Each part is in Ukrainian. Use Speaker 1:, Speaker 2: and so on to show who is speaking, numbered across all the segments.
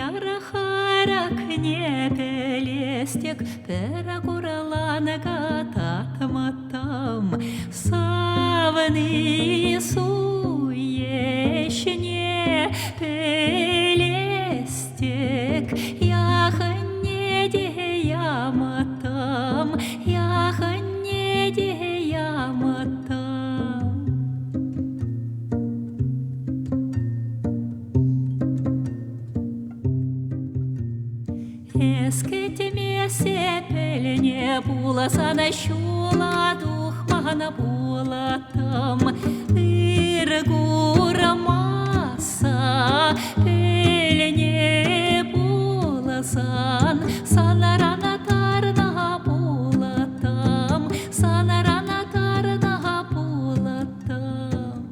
Speaker 1: Ярахарак не пелестек, перагураланага татматам, савны суешне пелестек, яхне деяматам, яхне деяматам. Ескетеме сепеліне буласана шула духмана булатам, ыргурамаса пеліне буласан, санарана тарна булатам, санарана тарна булатам.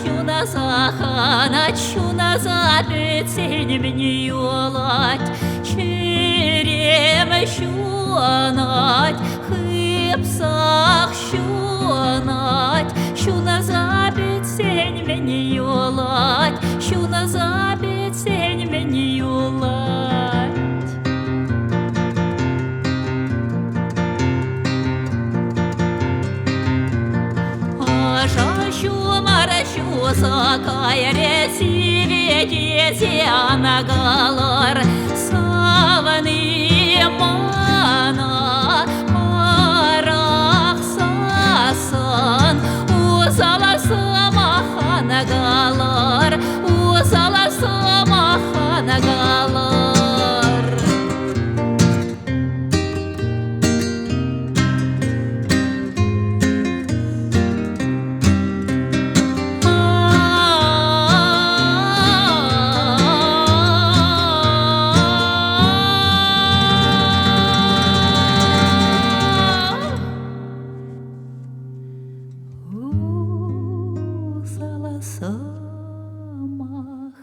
Speaker 1: Şuna zahanat, şuna zabit seni beni yolat. Çirem şunat, hıpsak şunat. Şuna zabit seni beni yolat. Şuna zabit seni beni yolat. Маращу сакая ресиве зянагалар саваны мана арах сасан узала самаханагалар узала самаханагалар. Самах